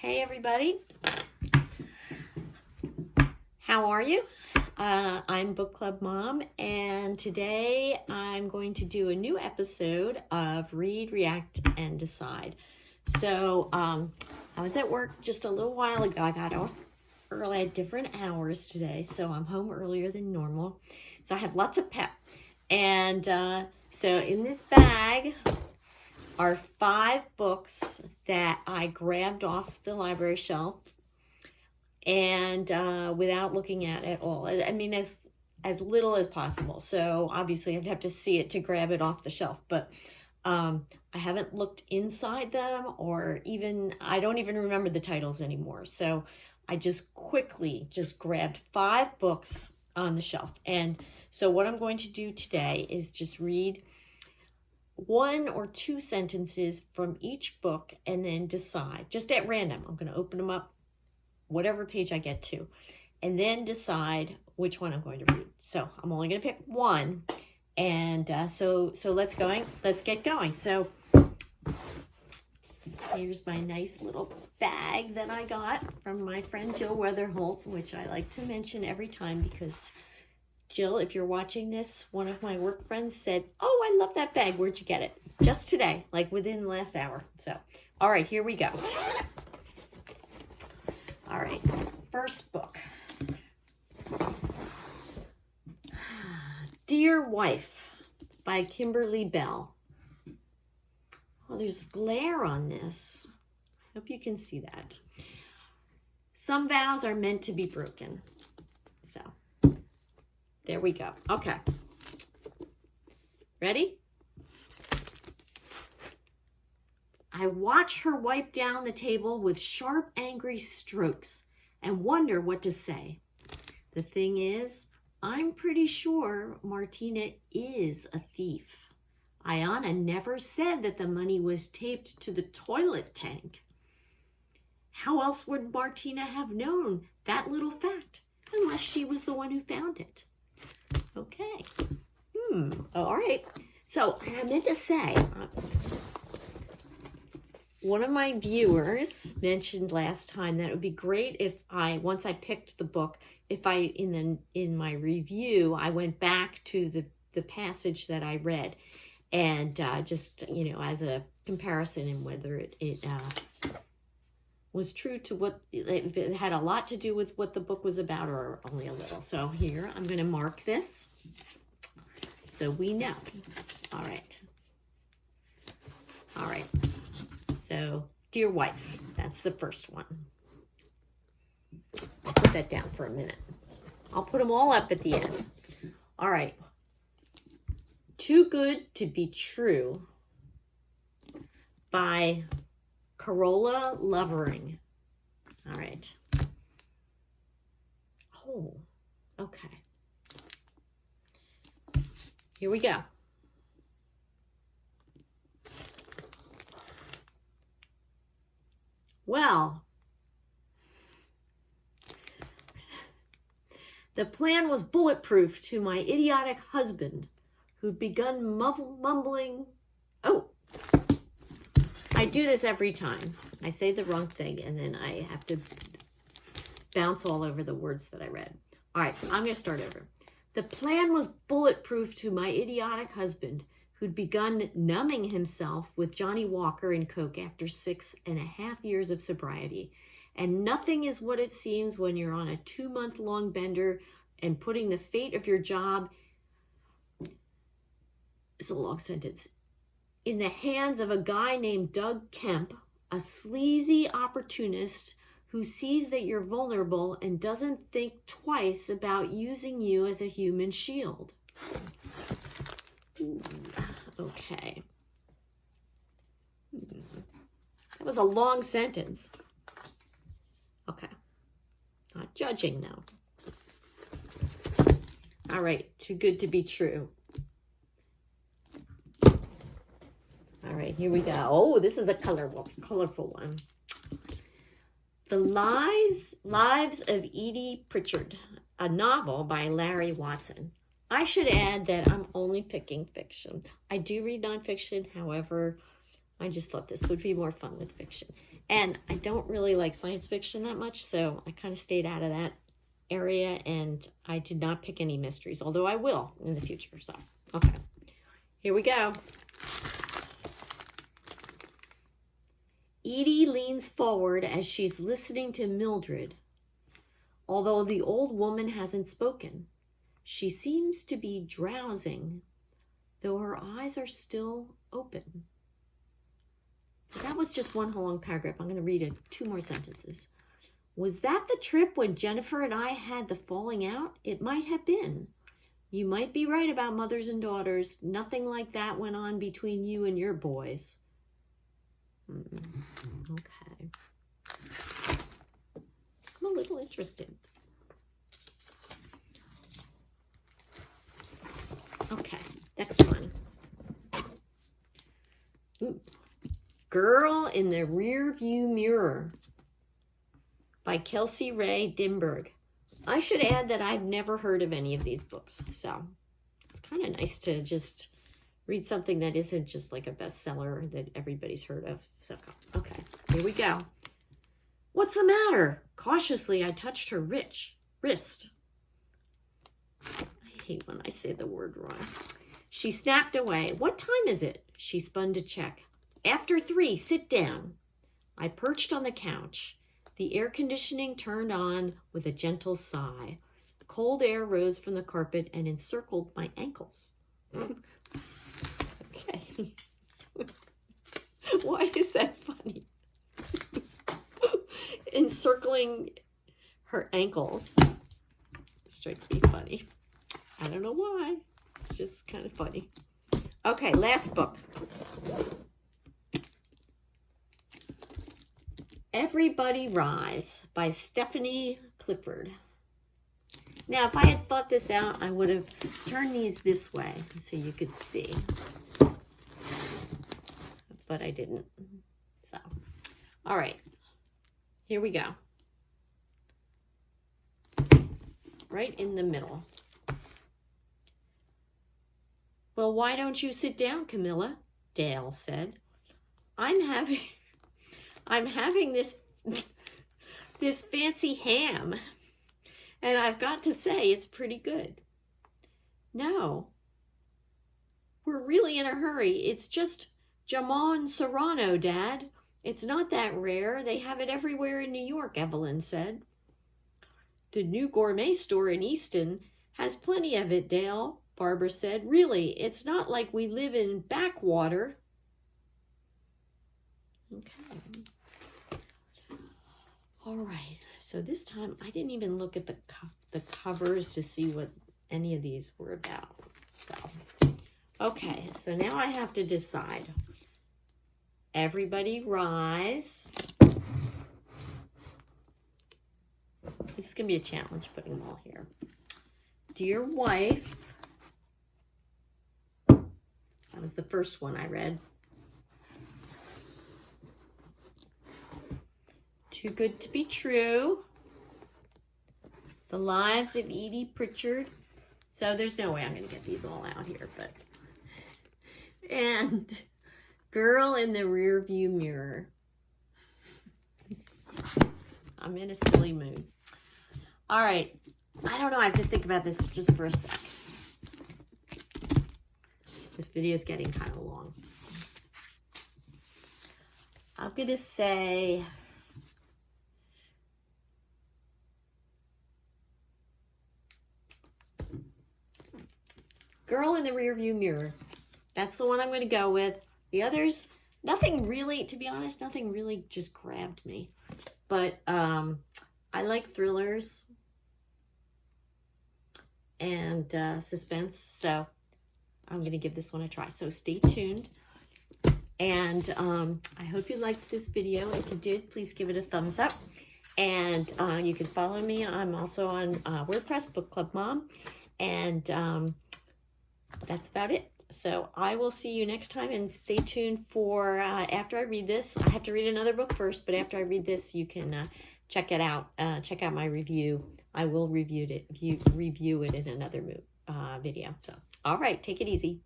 Hey everybody, how are you? I'm Book Club Mom, and today I'm going to do a new episode of Read, React, and Decide. So I was at work just a little while ago. I got off early at different hours today, so I'm home earlier than normal. So I have lots of pep. And so in this bag are 5 books that I grabbed off the library shelf and without looking at all. I mean, as little as possible. So obviously I'd have to see it to grab it off the shelf, but I haven't looked inside them, or I don't even remember the titles anymore. So I just quickly grabbed 5 books on the shelf. And so what I'm going to do today is just read 1 or 2 sentences from each book and then decide, just at random. I'm going to open them up, whatever page I get to, and then decide which one I'm going to read. So I'm only going to pick 1, and so let's get going. So here's my nice little bag that I got from my friend Jill Weatherholt, which I like to mention every time because Jill, if you're watching this, one of my work friends said, "Oh, I love that bag. Where'd you get it?" Just today, like within the last hour. So, all right, here we go. All right, first book. Dear Wife by Kimberly Bell. Oh, there's glare on this. I hope you can see that. Some vows are meant to be broken. So, there we go. Okay. Ready? I watch her wipe down the table with sharp, angry strokes and wonder what to say. The thing is, I'm pretty sure Martina is a thief. Ayana never said that the money was taped to the toilet tank. How else would Martina have known that little fact unless she was the one who found it? Okay. All right. So I meant to say, one of my viewers mentioned last time that it would be great if once I picked the book, if in my review, I went back to the passage that I read and just, as a comparison, and whether it was true to if it had a lot to do with what the book was about or only a little. So here, I'm going to mark this so we know. All right. All right. So, Dear Wife, that's the first one. I'll put that down for a minute. I'll put them all up at the end. All right. Too Good to Be True by Carola Lovering. All right. Oh, okay. Here we go. Well, the plan was bulletproof to my idiotic husband, who'd begun mumbling. Oh, I do this every time. I say the wrong thing, and then I have to bounce all over the words that I read. All right, I'm going to start over. The plan was bulletproof to my idiotic husband, who'd begun numbing himself with Johnny Walker and Coke after 6.5 years of sobriety. And nothing is what it seems when you're on a 2-month-long bender and putting the fate of your job, it's a long sentence, in the hands of a guy named Doug Kemp, a sleazy opportunist who sees that you're vulnerable and doesn't think twice about using you as a human shield. Ooh, okay. That was a long sentence. Okay. Not judging, though. All right. Too Good to Be True. All right. Here we go. Oh, this is a colorful one. The Lives of Edie Pritchard, a novel by Larry Watson. I should add that I'm only picking fiction. I do read nonfiction. However, I just thought this would be more fun with fiction. And I don't really like science fiction that much, so I kind of stayed out of that area, and I did not pick any mysteries, although I will in the future. So, okay, here we go. Edie leans forward as she's listening to Mildred. Although the old woman hasn't spoken, she seems to be drowsing, though her eyes are still open. That was just one whole long paragraph. I'm going to read 2 more sentences. Was that the trip when Jennifer and I had the falling out? It might have been. You might be right about mothers and daughters. Nothing like that went on between you and your boys. Okay. I'm a little interested. Okay, next one. Ooh. Girl in the Rear View Mirror by Kelsey Ray Dimberg. I should add that I've never heard of any of these books, so it's kind of nice to just read something that isn't just like a bestseller that everybody's heard of. So, okay, here we go. What's the matter? Cautiously, I touched her wrist. I hate when I say the word wrong. She snapped away. What time is it? She spun to check. After 3, sit down. I perched on the couch. The air conditioning turned on with a gentle sigh. Cold air rose from the carpet and encircled my ankles. Okay. Why is that funny? Encircling her ankles strikes me funny. I don't know why. It's just kind of funny. Okay, last book. Everybody Rise by Stephanie Clifford. Now, if I had thought this out, I would have turned these this way so you could see. But I didn't. So, all right. Here we go. Right in the middle. Well, why don't you sit down, Camilla? Dale said. I'm having this fancy ham, and I've got to say it's pretty good. No, we're really in a hurry. It's just jamon serrano, Dad. It's not that rare. They have it everywhere in New York, Evelyn said. The new gourmet store in Easton has plenty of it, Dale, Barbara said. Really, it's not like we live in backwater. Okay. All right, so this time I didn't even look at the covers to see what any of these were about. So, okay, so now I have to decide. Everybody Rise. This is going to be a challenge putting them all here. Dear Wife. That was the first one I read. Too Good to Be True. The Lives of Edie Pritchard. So there's no way I'm going to get these all out here, but. And Girl in the Rear View Mirror. I'm in a silly mood. All right. I don't know. I have to think about this just for a sec. This video is getting kind of long. I'm going to say Girl in the Rearview Mirror. That's the one I'm going to go with. The others, nothing really, to be honest, nothing really just grabbed me. But I like thrillers and suspense, so I'm going to give this one a try. So stay tuned. And I hope you liked this video. If you did, please give it a thumbs up. And you can follow me. I'm also on WordPress, Book Club Mom. And that's about it. So I will see you next time, and stay tuned for after I read this. I have to read another book first, but after I read this, you can check it out. Check out my review. I will review it in another video. So, all right, take it easy.